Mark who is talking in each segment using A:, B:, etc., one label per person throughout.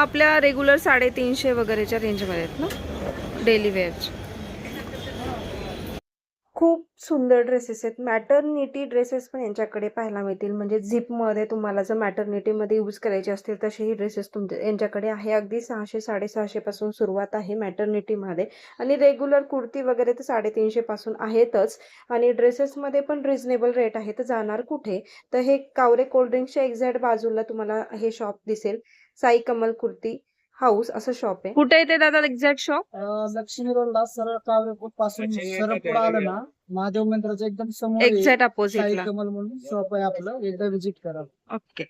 A: आपल्या रेग्युलर 350 वगैरेच्या रेंजमध्ये आहेत ना डेली वेअरचे. खूप सुंदर ड्रेसेस आहेत. मॅटर्निटी ड्रेसेस पण यांच्याकडे पाहायला मिळतील. म्हणजे झिपमध्ये तुम्हाला जर मॅटर्निटीमध्ये यूज करायचे असतील तसेही ड्रेसेस तुमच्या यांच्याकडे आहे. अगदी 600 650 पासून सुरुवात आहे मॅटर्निटीमध्ये. आणि रेग्युलर कुर्ती वगैरे तर 350 पासून आहेतच. आणि ड्रेसेसमध्ये पण रिजनेबल रेट आहे. तर जाणार कुठे, तर हे कावरे कोल्ड्रिंक्सच्या एक्झॅक्ट बाजूला तुम्हाला हे शॉप दिसेल. साई कमल कुर्ती हाऊस असं शॉप आहे. कुठे येते दादा एक्झॅक्ट शॉप?
B: लक्ष्मी रोडला सरळ कावरे पासून सरळ पुढे आलं ना, महादेव मंदिराच्या एकदम समोर
A: एक्झॅक्ट
B: साई
A: अपोजिटला.
B: कमल म्हणून शॉप आहे आपलं, एकदा विजिट करा.
A: ओके.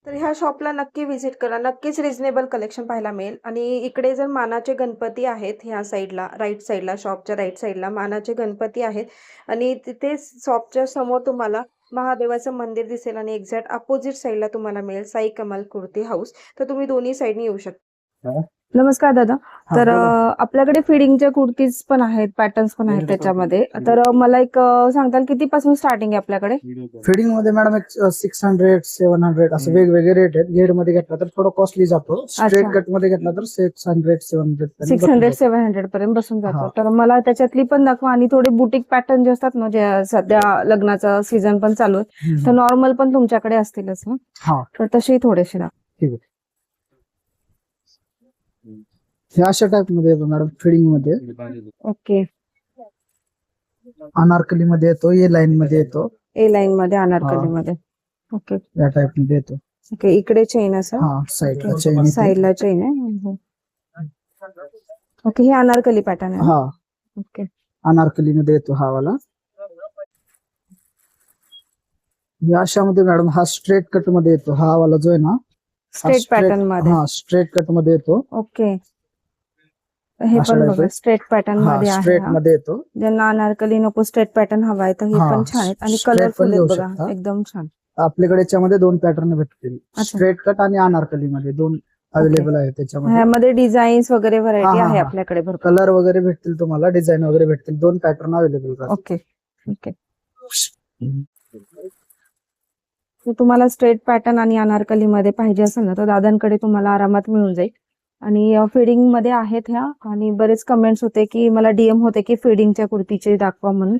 A: तर ह्या शॉपला नक्की व्हिजिट करा. नक्कीच रिजनेबल कलेक्शन पाहायला मिळेल. आणि इकडे जर मानाचे गणपती आहेत ह्या साईडला, राईट साईडला, शॉपच्या राईट साईडला मानाचे गणपती आहेत. आणि तिथे शॉपच्या समोर तुम्हाला महादेवाचं मंदिर दिसेल. आणि एक्झॅक्ट अपोजिट साईडला तुम्हाला मिळेल साई कमल कुर्ती हाऊस. तर तुम्ही दोन्ही साईडनी येऊ शकता. नमस्कार दादा. तर आपल्याकडे फिडिंगच्या कुर्तीज पण आहेत, पॅटर्न्स पण आहेत त्याच्यामध्ये. तर मला एक सांगताल कितीपासून स्टार्टिंग आहे आपल्याकडे?
B: फिडिंग मध्ये मॅडम एक 600 700 असं वेगवेगळे रेट आहेत. गेड मध्ये घेतला तर थोडं कॉस्टली जातो. स्ट्रेट कट मध्ये घेतला तर 600 700
A: 600-700 पर्यंत बसून जातो. तर मला त्याच्यातली पण दाखवा. आणि थोडे बुटीक पॅटर्न जे असतात ना, जे सध्या लग्नाचा सीझन पण चालू आहे, तर नॉर्मल पण तुमच्याकडे असतीलच ना?
B: हा,
A: तर तसेही थोडेसे दाखवा.
B: ठीक आहे. हे अशा टाइप मध्ये येतो मॅडम फिडिंग मध्ये.
A: ओके.
B: अनारकली मध्ये येतो, ए लाईन मध्ये येतो,
A: ए लाईन मध्ये, अनारकली मध्ये. ओके.
B: या टाइप मध्ये येतो.
A: ओके. इकडे चेन असं,
B: हा, साईडला चेन,
A: साईडला चेन आहे. ओके. हे अनारकली पॅटर्न आहे.
B: हा,
A: ओके.
B: अनारकली मध्ये येतो हा वाला. या अशामध्ये मॅडम हा स्ट्रेट कट मध्ये येतो. हा वाला जो आहे ना,
A: स्ट्रेट पॅटर्न मध्ये.
B: हा, स्ट्रेट कट मध्ये येतो.
A: ओके. हे पण बघा स्ट्रेट पॅटर्न मध्ये आहे.
B: स्ट्रेट मध्ये येतो.
A: ज्यांना अनारकली नको, स्ट्रेट पॅटर्न हवा आहे, तर हे पण छान आहेत. आणि कलरफुल आहेत बघा, एकदम छान.
B: आपल्याकडे याच्यामध्ये दोन पॅटर्न भेटतील, स्ट्रेट कट आणि अनारकली मध्ये दोन अवेलेबल आहे त्याच्यामध्ये.
A: ह्यामध्ये डिझाईन्स वगैरे व्हरायटी आहे आपल्याकडे भरपूर.
B: कलर वगैरे भेटतील तुम्हाला, डिझाईन वगैरे भेटतील. दोन पॅटर्न अवेलेबल.
A: ओके. ओके. तुम्हाला स्ट्रेट पॅटर्न आणि अनारकली मध्ये पाहिजे असेल ना, तर दादांकडे तुम्हाला आरामात मिळून जाईल. आणि फिडिंग मध्ये आहेत ह्या. आणि बरेच कमेंट्स होते की मला डीएम होते की फिडिंगच्या कुर्तीचे दाखवा म्हणून.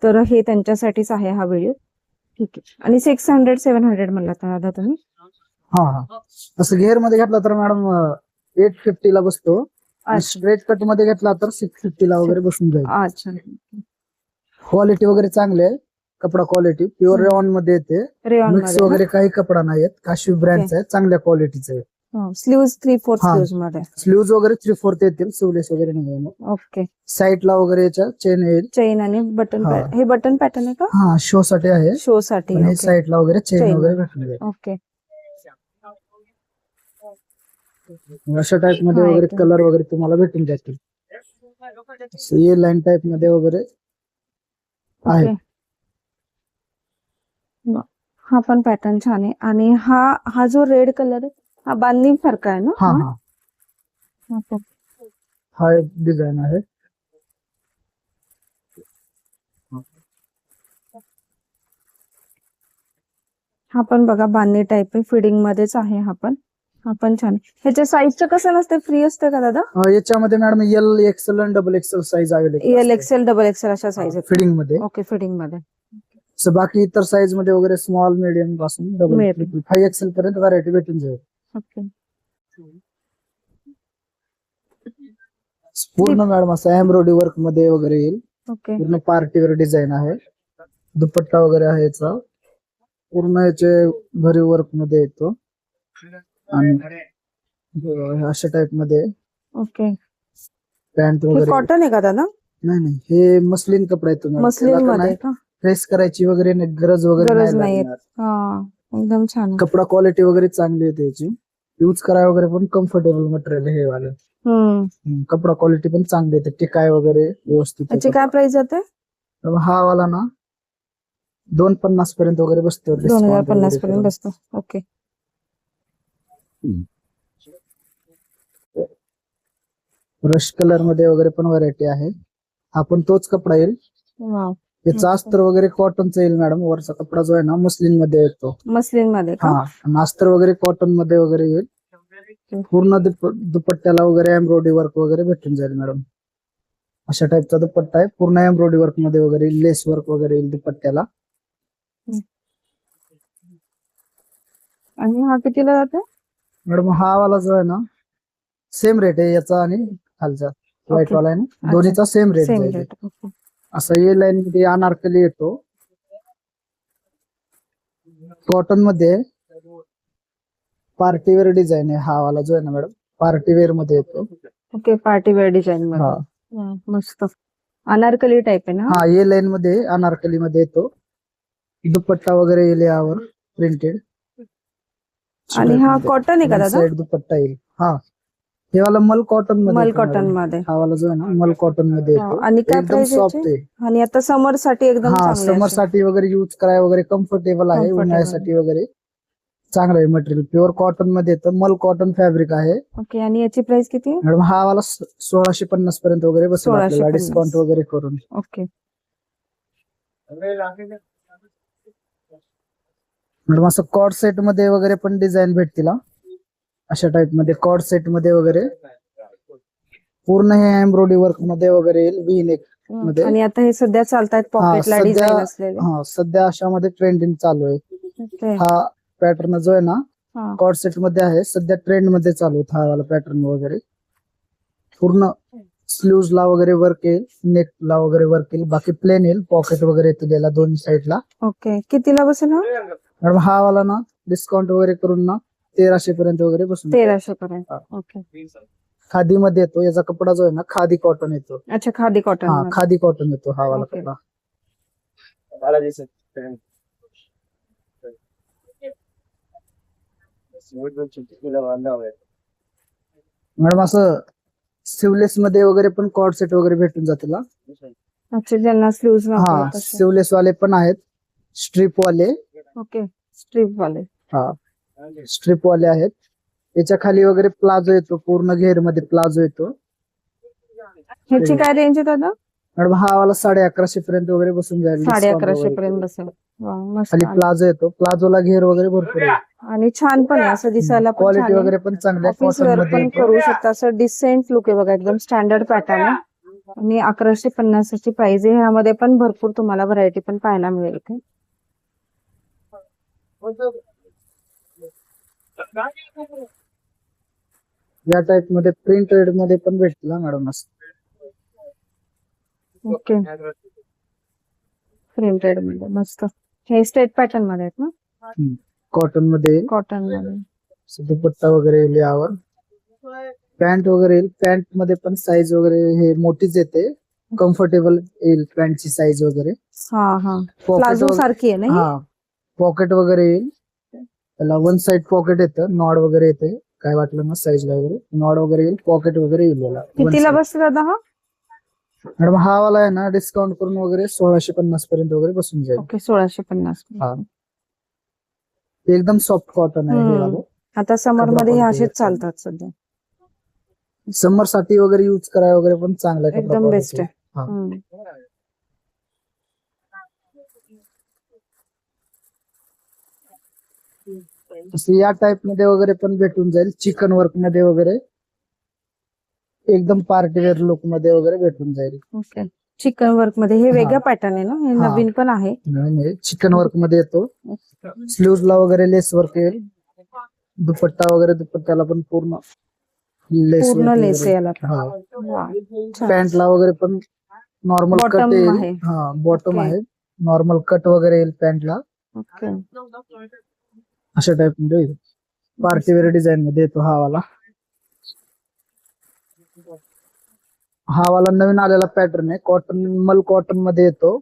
A: तर हे त्यांच्यासाठीच आहे हा व्हिडिओ. ठीक आहे. आणि 600-700 म्हणला तर दादा तुम्ही?
B: हा हा, असं घेर मध्ये घेतला तर मॅडम 850 ला बसतो. स्ट्रेट कट मध्ये घेतला तर 650 ला वगैरे बसून जाईल.
A: अच्छा.
B: क्वालिटी वगैरे चांगली आहे. कपडा क्वालिटी प्युअर रेऑन मध्ये येते. मिक्स वगैरे काही कपडा नाही आहेत. काशी ब्रँडचा आहे, चांगल्या क्वालिटीचा आहे.
A: स्लीव्स 3/4 स्लीव्स मध्ये.
B: स्लीव्स वगैरे 3/4 येतील, स्लीवलेस वगैरे नाही.
A: ओके.
B: साईडला वगैरे याच्या चेन येईल.
A: चेन आणि बटन. हे बटन पॅटर्न आहे का?
B: हा, शो साठी आहे.
A: शो साठी.
B: साईडला वगैरे चेन वगैरे भेटणार.
A: ओके.
B: अशा टाइप मध्ये वगैरे कलर वगैरे तुम्हाला भेटून जातील. ये लाईन टाइप मध्ये वगैरे आहे.
A: हा पण पॅटर्न छान आहे. आणि हा जो रेड कलर आहे, हा बांधणी फरक आहे ना?
B: हा हा, हा एक डिझाईन आहे.
A: हा पण बघा बांधणी टाइप आहे, फिडिंग मध्येच आहे. हा पण छान आहे. ह्याच्या साईजचं कसं नसते, फ्री असते का दादा?
B: याच्यामध्ये मॅडम एल एक्सेल आणि double XL size available.
A: L XL double XL अशा साईज आहेत
B: फिडिंग मध्ये.
A: ओके. फिडिंग मध्ये.
B: बाकी इतर साईज मध्ये वगैरे स्मॉल मीडियम पासून डबल 5 एक्सेल पर्यंत व्हरायटी भेटून जाईल.
A: ओके.
B: पूर्ण मॅडम असं एम्ब्रॉयडरी वर्क मध्ये वगैरे येईल.
A: ओके.
B: पूर्ण पार्टीवर डिझाईन आहे. दुपट्टा वगैरे आहे याचा. पूर्ण याचे भरीव वर्क मध्ये येतो. आणि अशा टाइप मध्ये.
A: ओके.
B: पॅन्ट वगैरे.
A: कॉटन आहे का दादा?
B: नाही, हे मस्लिन कपडा येतो.
A: मस्लिन मध्ये का?
B: प्रेस करायची वगैरे गरज वगैरे नाही.
A: एकदम छान.
B: कपडा क्वालिटी वगैरे चांगली आहे त्याची. यूज करायला वगैरे पण कम्फर्टेबल मटेरियल हे वाले. कपडा क्वालिटी पण चांगली आहे. टिकाय वगैरे व्यवस्थित.
A: त्याची काय प्राइस जाते?
B: हा वाला ना 250 पर्यंत वगैरे बसतो.
A: 2050 पर्यंत बसतो. ओके.
B: ब्रश कलर मध्ये वगैरे पण व्हरायटी आहे. हा पण तोच कपडा येईल. याचा अस्तर वगैरे कॉटनचा येईल मॅडम. वरचा कपडा जो आहे ना मस्लिन मध्ये येतो.
A: मस्लिन मध्ये का?
B: हा, अस्तर वगैरे कॉटन मध्ये वगैरे येईल. पूर्ण दुपट्ट्याला वगैरे एम्ब्रॉयडरी वर्क वगैरे भेटून जाईल मॅडम. अशा टाईपचा दुपट्टा आहे, पूर्ण एम्ब्रॉयडरी वर्क मध्ये वगैरे लेस वर्क वगैरे येईल दुपट्ट्याला.
A: आणि हा कितीला जातो?
B: मॅडम हा वाला जो आहे ना सेम रेट आहे याचा आणि खालचा व्हाईट वाला आहे ना, दोन्हीचा सेम रेट
A: सेम
B: जाईल.
A: रेट. ओके.
B: असं ये लाईन मध्ये अनारकली येतो, कॉटन मध्ये पार्टीवेअर डिझाईन आहे. हा वाला जो आहे ना मॅडम पार्टीवेअर मध्ये येतो.
A: ओके, पार्टी वेअर डिझाईन मध्ये.
B: हा
A: वा, मस्त. अनारकली टाइप आहे ना?
B: हा ये लाईन मध्ये अनारकली मध्ये येतो. दुपट्टा वगैरे येईल यावर प्रिंटेड.
A: आणि हा कॉटन आहे का दादा?
B: साइड दुपट्टा येईल. हा हे वाला मल कॉटन मध्ये
A: मल
B: येतो
A: कॉटन
B: मॅडम.
A: मध्ये.
B: हा वाला जो आहे ना मल कॉटन मध्ये येतो.
A: आणि काय
B: एकदम
A: प्राइस
B: सॉफ्ट
A: याची?
B: आहे.
A: आणि आता समर साठी एकदम
B: हा
A: चांगले
B: समर
A: असे.
B: साठी वगैरे यूज करायला वगैरे कम्फर्टेबल आहे.
A: Comfortable.
B: उन्हाळ्यासाठी वगैरे चांगलं आहे मटेरियल. प्युअर कॉटन मध्ये येतं, मल कॉटन फॅब्रिक आहे.
A: ओके. आणि याची प्राइस किती आहे?
B: मॅडम हा वाला 1650 पर्यंत वगैरे बसेल आपल्याला
A: 1650.
B: डिस्काउंट वगैरे करून.
A: ओके.
B: मॅडम असं कॉर्ड सेट मध्ये वगैरे पण डिझाईन भेटतील हा. अशा टाइप मध्ये कॉर्ड सेट मध्ये वगैरे पूर्ण हे एम्ब्रॉयडरी वर्क मध्ये वगैरे येईल, वी नेक मध्ये.
A: आणि आता हे सध्या चालतायत पॉकेटला
B: सध्या-
A: डिझाईन असलेले.
B: हा सध्या अशामध्ये ट्रेंडिंग चालू आहे.
A: ओके.
B: हा पॅटर्न जो आहे ना
A: हा.
B: कॉर्ड सेट मध्ये आहे, सध्या ट्रेंड मध्ये चालू आहे हा वाला पॅटर्न वगैरे. पूर्ण स्लीव्ह ला वगैरे वर्क येईल, नेक ला वगैरे वर्क येईल, बाकी प्लेन येईल. पॉकेट वगैरे येतील याला दोन्ही साईडला.
A: ओके. कितीला बसेल हा?
B: मॅडम हा वाला ना डिस्काउंट वगैरे करून ना 1300 पर्यंत वगैरे बसून.
A: 1300 पर्यंत.
B: हा.
A: ओके.
B: खादी मध्ये येतो. याचा कपडा जो आहे ना खादी कॉटन येतो.
A: अच्छा, खादी कॉटन.
B: हा खादी कॉटन येतो हा वाला
A: ओके.
B: कपडा. मॅडम असं सिवलेस मध्ये वगैरे पण कॉर्ड सेट वगैरे भेटून जातील हा.
A: अच्छा, ज्यांना स्लीव्ह
B: हा सिवलेस वाले पण आहेत, स्ट्रिप वाले.
A: ओके. स्ट्रीप वाले.
B: हा स्ट्रिप वाले आहेत. याच्या खाली वगैरे प्लाझो येतो, पूर्ण घेर मध्ये प्लाझो येतो.
A: ह्याची काय रेंज आहे दादा?
B: मॅडम हा वाला 1150 पर्यंत वगैरे बसून जाईल.
A: 1150 पर्यंत बसेल. वा, मस्त.
B: खाली प्लाझो येतो, प्लाझोला घेर वगैरे भरपूर आहे.
A: आणि छान पण आहे, असं दिसायला पण
B: क्वालिटी
A: छान आहे.
B: वगैरे पण चांगली आहे.
A: ऑफिस
B: कॉटन
A: वेअर
B: मध्ये
A: पण
B: येतो.
A: करू शकता. असं डिसेंट लुक आहे बघा, एकदम स्टँडर्ड पॅटर्न आहे. आणि 1150 ची प्राइस आहे. ह्यामध्ये पण भरपूर तुम्हाला व्हरायटी पण पाहायला मिळेल इथे.
B: या टाइप मध्ये प्रिंटेड मध्ये पण भेटतील मॅडम असं.
A: ओके. प्रिंटेड मध्ये मस्त. हे स्टेट पॅटर्न मध्ये आहेत ना?
B: कॉटन मध्ये
A: कॉटन मध्ये.
B: दुपट्टा वगैरे येईल यावर. पॅन्ट वगैरे येईल. पॅन्ट मध्ये पण साईज वगैरे हे मोठीच येते, कम्फर्टेबल येईल पॅन्टची साईज वगैरे.
A: हा हा.
B: Pocket
A: प्लाझो
B: वगैरे-
A: सारखी आहे ना ही?
B: हा पॉकेट वगैरे येईल. त्याला वन साइड पॉकेट येतं, नॉड वगैरे येते. काय वाटलं ना साईज ला वगैरे नॉड वगैरे येईल, पॉकेट वगैरे येईल याला.
A: कितीला बसला दादा हा?
B: मॅडम हा वाला आहे ना डिस्काउंट करून वगैरे 1650 पर्यंत वगैरे बसून जाईल.
A: ओके. 1650.
B: हा एकदम सॉफ्ट कॉटन आहे हे वालं.
A: आता समर मध्ये हे
B: कपडा
A: असेच
B: quality
A: चालतात सध्या.
B: समर साठी वगैरे यूज करायला वगैरे पण चांगलं आहे. कपडा
A: एकदम
B: quality.
A: बेस्ट आहे.
B: हा.
A: हम्म.
B: तसं या टाइप मध्ये वगैरे पण भेटून जाईल. चिकन वर्क मध्ये वगैरे एकदम पार्टीवेअर लुक मध्ये वगैरे भेटून जाईल.
A: ओके. चिकन वर्क मध्ये हे वेगळं पॅटर्न आहे ना? हे
B: हा.
A: नवीन पण आहे.
B: चिकन वर्क मध्ये येतो. स्लीव्ह ला वगैरे लेस वर्क येईल. दुपट्टा वगैरे दुपट्ट्याला पण पूर्ण लेस
A: पूर्ण लेस आहे याला.
B: हा
A: वा, छान.
B: पॅन्ट ला वगैरे पण नॉर्मल
A: Bottom
B: कट
A: आहे.
B: येईल. हा बॉटम
A: Okay.
B: आहे. नॉर्मल कट वगैरे येईल पॅन्टला.
A: ओके.
B: अशा टाइप मध्ये येईल. पार्टीवेअर डिझाईन मध्ये येतो हा वाला. हा वाला नवीन आलेला पॅटर्न आहे. कॉटन मल कॉटन मध्ये येतो.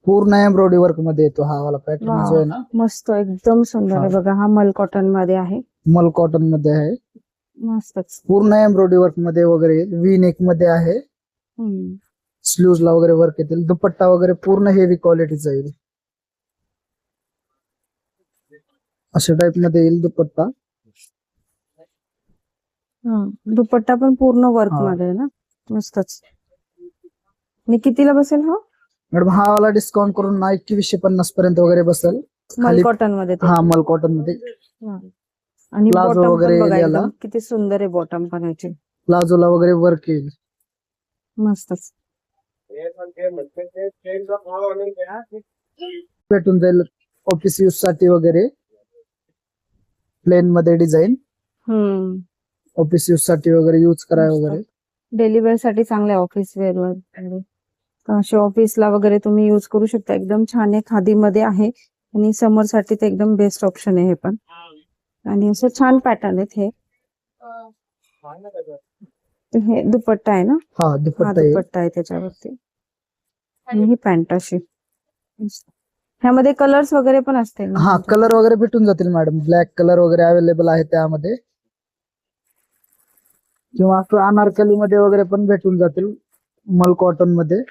B: पूर्ण एम्ब्रॉयडरी वर्क मध्ये येतो हा वाला पॅटर्न
A: वा,
B: जो आहे ना
A: मस्त. एकदम सुंदर आहे बघा. हा मल कॉटन मध्ये आहे.
B: मल कॉटन मध्ये आहे.
A: मस्तच.
B: पूर्ण एम्ब्रॉयडरी वर्क मध्ये वगैरे येईल. वी नेक मध्ये आहे.
A: हम्म.
B: स्लीव्ह ला वगैरे वर्क येतील. दुपट्टा वगैरे पूर्ण हेवी क्वालिटीचा येईल. अशा टाइप मध्ये येईल दुपट्टा.
A: दुपट्टा पण पूर्ण वर्क
B: हा.
A: मध्ये आहे ना? मस्तच. आणि कितीला बसेल हा?
B: मॅडम हा वाला डिस्काउंट करून ना 2150 पर्यंत वगैरे बसेल.
A: मल
B: खाली
A: कॉटन मध्ये ते.
B: हा मल कॉटन मध्ये.
A: हा. आणि
B: प्लाझो
A: बॉटम
B: वगैरे
A: पण बघा
B: येईल याला.
A: एकदम किती सुंदर आहे बॉटम पण याची.
B: प्लाझोला वगैरे वर्क येईल.
A: मस्तच.
B: भेटून जाईल ऑफिस यूज साठी वगैरे प्लेन मध्ये डिझाईन, ऑफिस यूज साठी वगैरे यूज कराय वगैरे.
A: डेली वेअर साठी चांगले ऑफिस वेअर वर असे ऑफिसला वगैरे तुम्ही युज करू शकता. एकदम छान आहे, खादी मध्ये आहे आणि समर साठी ते एकदम बेस्ट ऑप्शन आहे हे पण. आणि असं छान पॅटर्न आहेत हे. हे दुपट्टा आहे ना?
B: हा
A: हा
B: दुपट्टा येईल.
A: दुपट्टा आहे त्याच्यावरती आणि ही पॅन्ट अशी. ह्यामध्ये कलर्स वगैरे पण असते ना?
B: हा कलर वगैरे भेटून जातील मॅडम. ब्लॅक कलर वगैरे अवेलेबल आहे त्यामध्ये, किंवा असं अनारकली मध्ये वगैरे पण भेटून जातील. मल कॉटन मध्ये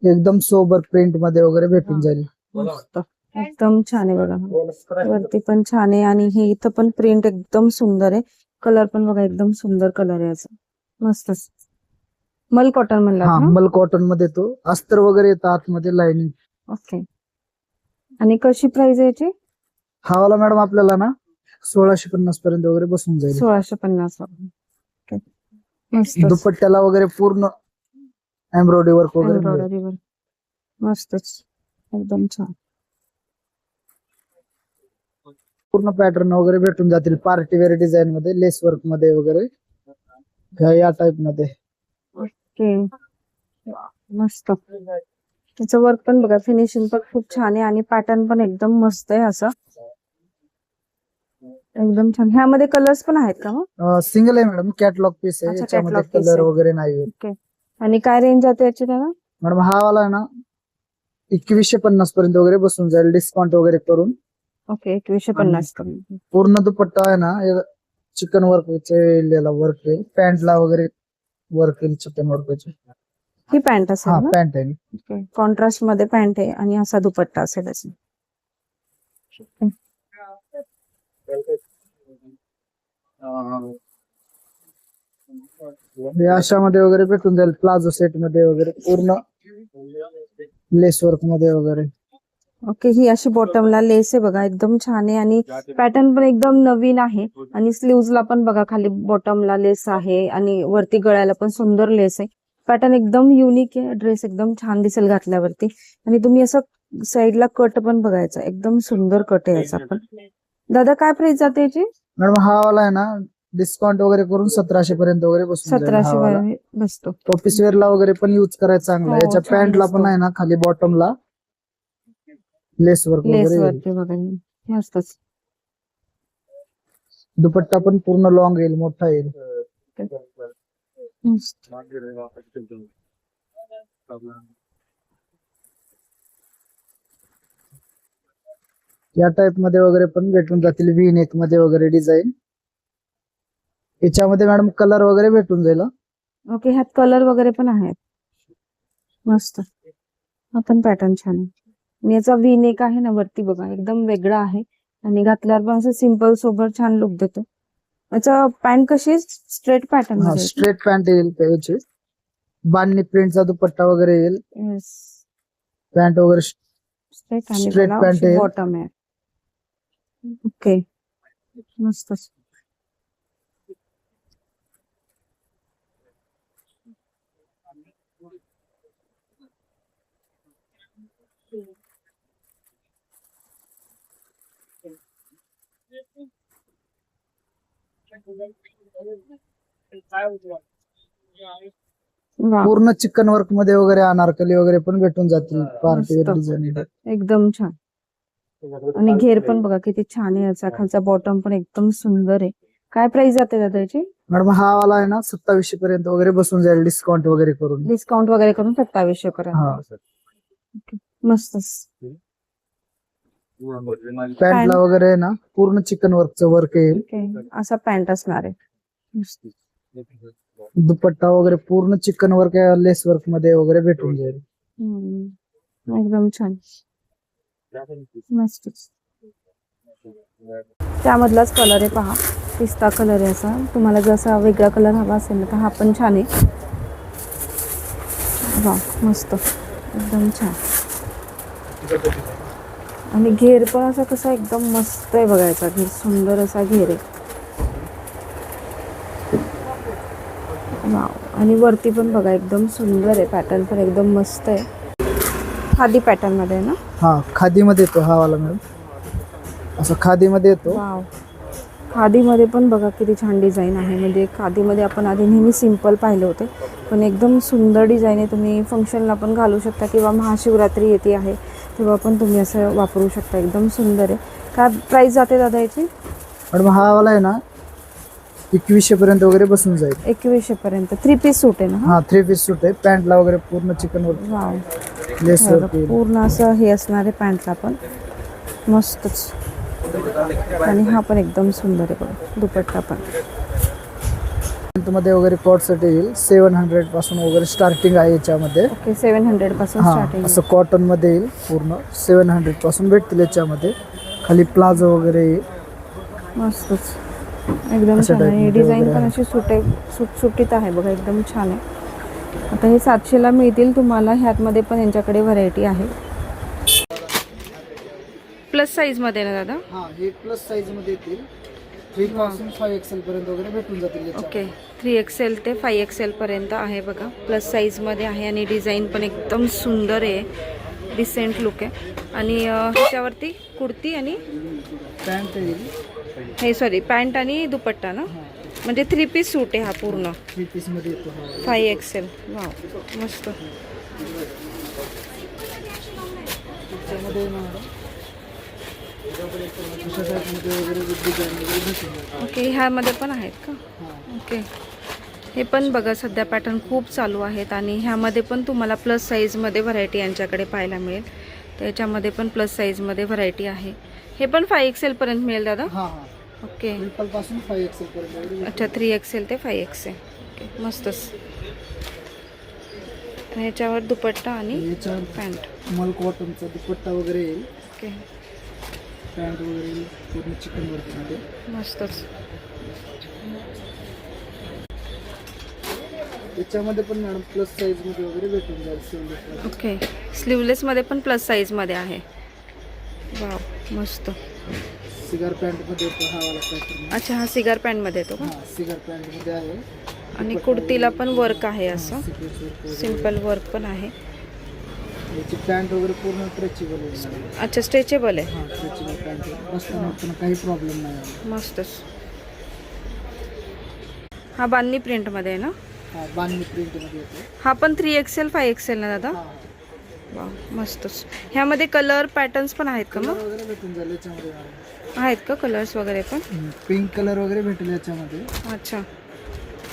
B: एकदम सोबर प्रिंट मध्ये वगैरे भेटून जाईल.
A: मस्त. एकदम छान आहे बघा. वरती पण छान आहे आणि हे इथं पण प्रिंट एकदम सुंदर आहे. कलर पण बघा एकदम सुंदर कलर आहे याचा. मस्तच. मल कॉटन म्हणला
B: हा
A: ना?
B: मल कॉटन मध्ये तो अस्तर वगैरे येतं आतमध्ये लाइनिंग.
A: ओके. आणि कशी प्राइस आहे याची?
B: हा वाला मॅडम आपल्याला ना 1650 पर्यंत वगैरे बसून जाईल.
A: 1650. ओके. मस्त.
B: दुपट्ट्याला वगैरे पूर्ण एम्ब्रॉयडरी वर्क वगैरे मिळेल.
A: Embroidery work. मस्तच. एकदम छान.
B: पूर्ण पॅटर्न वगैरे भेटून जातील पार्टी वेअर डिझाईन मध्ये, लेस वर्क मध्ये वगैरे या टाइप मध्ये.
A: ओके. मस्त. त्याचं वर्क पण बघा, फिनिशिंग पण खूप छान आहे आणि पॅटर्न पण एकदम मस्त आहे असं. एकदम छान. ह्यामध्ये कलर्स पण आहेत का मग?
B: सिंगल आहे मॅडम, कॅटलॉग पीस आहे.
A: अच्छा,
B: याच्यामध्ये
A: catalog piece
B: कलर
A: आहे.
B: वगैरे नाही.
A: ओके. आणि काय रेंज जाते याची त्याला?
B: मॅडम हा वाला आहे ना 2150 पर्यंत वगैरे बसून जाईल डिस्काउंट वगैरे करून.
A: ओके. 2150 पर्यंत.
B: पूर्ण दुपट्टा आहे ना चिकन वर्क वर्क आहे. पॅन्टला वगैरे वर्क येईल चिकन वर्कचे.
A: ही पॅन्ट असेल
B: हा
A: ना?
B: पॅन्ट आहे.
A: ओके. कॉन्ट्रास्ट मध्ये पॅन्ट आहे आणि असा दुपट्टा असेल असं.
B: हे अशामध्ये वगैरे भेटून जाईल प्लाझो सेट मध्ये वगैरे पूर्ण लेस वर्क मध्ये वगैरे.
A: ओके. ही अशी बॉटमला लेस आहे बघा, एकदम छान आहे आणि पॅटर्न पण एकदम नवीन आहे. आणि स्लीव्हजला पण बघा खाली बॉटमला लेस आहे आणि वरती गळ्याला पण सुंदर लेस आहे. पॅटर्न एकदम युनिक आहे. ड्रेस एकदम छान दिसेल घातल्यावरती. आणि तुम्ही असं साईडला कट पण बघायचा, एकदम सुंदर कट आहे याचा पण. दादा काय प्राइस जाते याची?
B: मॅडम हा वाला आहे ना डिस्काउंट वगैरे करून 1700 पर्यंत वगैरे बसून जाईल.
A: 1700 बसतो.
B: ऑफिस वेअर ला वगैरे पण युज करायचं चांगलं.
A: हो,
B: याच्या
A: छान
B: पॅन्टला
A: दिसतो.
B: पण आहे ना खाली बॉटमला लेस वर्क
A: लेस
B: वगैरे येईल.
A: वरती बघा हे असतच.
B: दुपट्टा पण पूर्ण लॉंग येईल, मोठा येईल.
A: मस्त.
B: या टाइप मध्ये वगैरे पण भेटून जातील व्ही नेक मध्ये वगैरे डिझाईन. याच्यामध्ये मॅडम कलर वगैरे भेटून जाईल.
A: ओके. ह्यात कलर वगैरे पण आहेत. मस्त. हा पण पॅटर्न छान आहे. आणि याचा व्ही नेक आहे ना वरती बघा, एकदम वेगळा आहे आणि घातल्यावर पण असं सिंपल सोबर छान लुक देतो. याचा पॅन्ट कशी स्ट्रेट पॅटर्न
B: हा
A: मध्ये?
B: स्ट्रेट पॅन्ट येईल त्याची. बांधणी प्रिंटचा दुपट्टा वगैरे येईल.
A: येस.
B: पॅन्ट वगैरे
A: स्ट्रेट आणि
B: स्ट्रेट पॅन्ट येईल.
A: बॉटम आहे. ओके. मस्त. वा,
B: पूर्ण चिकन वर्क मध्ये वगैरे अनारकली वगैरे पण भेटून जातील पार्टी वेअर
A: मस्त.
B: डिझाईन.
A: एकदम छान. आणि घेर पण बघा किती छान आहे याचा. खालचा बॉटम पण एकदम सुंदर आहे. काय प्राइस जाते दादा याची?
B: मॅडम हा वाला आहे ना 2700 पर्यंत वगैरे बसून जाईल डिस्काउंट वगैरे करून.
A: डिस्काउंट वगैरे करून 2700 पर्यंत.
B: हा
A: मस्तच.
B: पॅन्टला वगैरे आहे ना पूर्ण चिकन वर्कचं वर्क येईल.
A: ओके. असा पॅन्ट असणार आहे.
B: दुपट्टा वगैरे पूर्ण चिकन वर्क लेस वर्क मध्ये वगैरे भेटून जाईल.
A: एकदम छान. मस्त. त्यामधलाच कलर आहे पहा, पिस्ता कलर आहे असा. तुम्हाला जसा वेगळा कलर हवा असेल ना तर हा पण छान आहे. वा, मस्त. एकदम छान. आणि घेर पण असा कसा एकदम मस्त आहे बघायचा, घेर सुंदर असा घेर आहे. वाव. आणि वरती पण बघा एकदम सुंदर आहे, पॅटर्न पण एकदम मस्त आहे. खादी पॅटर्न मध्ये आहे ना?
B: हा खादीमध्ये येतो हा वाला मॅडम, असं खादीमध्ये येतो.
A: वाव. खादीमध्ये पण बघा किती छान डिझाईन आहे. म्हणजे खादीमध्ये आपण आधी नेहमी सिंपल पाहिले होते, पण एकदम सुंदर डिझाईन आहे. तुम्ही फंक्शनला पण घालू शकता किंवा महाशिवरात्री येते आहे तेव्हा पण तुम्ही असं वापरू शकता. एकदम सुंदर आहे. काय प्राईस जाते दादा याची?
B: मॅडम हा वाला आहे ना 2100 पर्यंत वगैरे बसून जाईल.
A: 2100 पर्यंत. 3 पीस सूट आहे ना?
B: हा 3 पीस सूट आहे. पॅन्टला वगैरे पूर्ण चिकन वर
A: वाव.
B: लेस वरती
A: पूर्ण असं हे असणार आहे पॅन्टला पण, मस्तच. आणि हा पण एकदम सुंदर आहे बघा, दुपट्टा पण.
B: मध्ये वगैरे कॉट सेट येईल 700 पासून वगैरे स्टार्टिंग आहे याच्यामध्ये.
A: ओके. 700 पासून
B: हा
A: स्टार्टिंग.
B: असं कॉटन मध्ये येईल पूर्ण 700 पासून भेटतील याच्यामध्ये. खाली प्लाझो वगैरे येईल.
A: मस्तच एकदम
B: अशा
A: छान
B: type
A: आहे.
B: मध्ये
A: डिझाईन
B: वगैरे
A: पण अशी सुटसुटीत आहे बघा, एकदम छान आहे. आता हे 700ला मिळतील तुम्हाला. ह्यातमध्ये पण यांच्याकडे व्हरायटी आहे. प्लस साईजमध्ये ना दादा?
B: हा हे प्लस साईज मध्ये येतील. 3 पासून 5XL पर्यंत वगैरे भेटून जातील याच्यामध्ये.
A: ओके. 3XL ते 5XL पर्यंत आहे बघा. प्लस साईजमध्ये आहे आणि डिझाईन पण एकदम सुंदर आहे, डिसेंट लुक आहे. आणि ह्याच्यावरती कुर्ती आणि
B: पॅन्ट येईल.
A: हे सॉरी पॅन्ट आणि दुपट्टा ना, म्हणजे 3 पीस सूट आहे हा पूर्ण.
B: 3 पीस मध्ये येतो हा.
A: 5XL. वाव मस्त.
B: त्याच्यामध्ये ना मॅडम अशा टाईप मध्ये वगैरे डिझाईन वगैरे भेटून जाईल.
A: ओके. ह्यामध्ये पण आहेत का? ओके. हे पण बघा सध्या पॅटर्न खूप चालू आहेत. आणि ह्यामध्ये पण तुम्हाला प्लस साईजमध्ये व्हरायटी यांच्याकडे पाहायला मिळेल. त्याच्यामध्ये पण प्लस साईजमध्ये व्हरायटी आहे. हे पण 5XL पर्यंत मिळेल दादा?
B: हा हा
A: ओके.
B: ट्रिपल पासून 5XL पर्यंत वगैरे.
A: अच्छा. 3XL ते 5XL. ओके मस्तच. ह्याच्यावर दुपट्टा आणि
B: याच्यावर
A: पॅन्ट.
B: मल कॉटनचा दुपट्टा वगैरे येईल.
A: ओके.
B: पॅन्ट वगैरे येईल पूर्ण चिकन वर्क मध्ये.
A: मस्तच.
B: याच्यामध्ये पण मॅडम प्लस साईज मध्ये वगैरे भेटून जाईल स्लीवलेस.
A: ओके. स्लीवलेसमध्ये पण प्लस साईजमध्ये आहे. वाव मस्त.
B: सिगार पॅन्ट मध्ये येतो हा वाला पॅटर्न.
A: अच्छा. हा सिगार पॅन्टमध्ये येतो का?
B: हा सिगार पॅन्ट मध्ये आहे.
A: आणि कुर्तीला पण वर्क आहे असं,
B: सिक्वेन्स वर्क वगैरे.
A: सिंपल वर्क पण आहे.
B: याची पॅन्ट वगैरे पूर्ण स्ट्रेचेबल आहे मॅडम.
A: अच्छा. स्ट्रेचेबल आहे.
B: हा स्ट्रेचेबल पॅन्ट बसताना पण काही प्रॉब्लेम नाही आहे.
A: मस्तच. हा बांधणी प्रिंटमध्ये आहे ना?
B: हा बांधणी प्रिंट मध्ये येतो.
A: हा पण 3XL 5XL ना दादा?
B: हा
A: वा मस्तच. ह्यामध्ये कलर पॅटर्न्स पण आहेत का मग?
B: कलर वगैरे भेटून जाईल याच्यामध्ये मॅडम.
A: आहेत का कलर्स वगैरे पण?
B: पिंक कलर वगैरे भेटेल याच्यामध्ये.
A: अच्छा.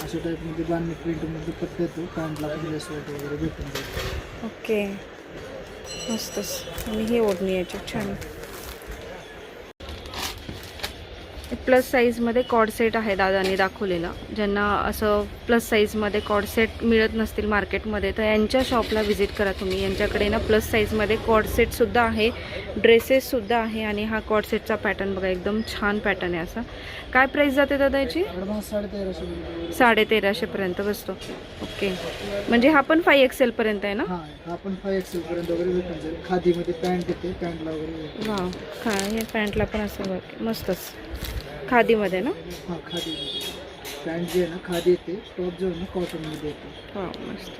B: अशा टाईप मध्ये बांधणी प्रिंट मध्ये पट्टे येतो. पॅन्टला पण लेस वगैरे भेटून जाईल.
A: ओके मस्तच. आणि ही ओढणी याची छान. प्लस साईजमध्ये कॉर्ड सेट आहे दादांनी दाखवलेला. ज्यांना असं प्लस साईजमध्ये कॉर्ड सेट मिळत नसतील मार्केटमध्ये तर यांच्या शॉपला व्हिजिट करा तुम्ही. यांच्याकडे ना प्लस साईजमध्ये कॉर्ड सेटसुद्धा आहे, ड्रेसेससुद्धा आहे. आणि हा कॉर्ड सेटचा पॅटर्न बघा एकदम छान पॅटर्न आहे असा. काय प्राईस जाते दादा याची? 1350 पर्यंत बसतो. ओके. म्हणजे हा पण 5XL पर्यंत आहे ना?
B: हा हा पण 5XL पर्यंत वगैरे भेटून जाईल. खादीमध्ये पॅन्ट येते. पॅन्टला वगैरे.
A: वाव. हे पॅन्टला पण असं वर्क मस्तच. खादीमध्ये ना?
B: हा खादी. पॅन्ट जे आहे ना खादी येते. टॉप जो आहे ना कॉटन मध्ये येते.
A: वाव मस्त.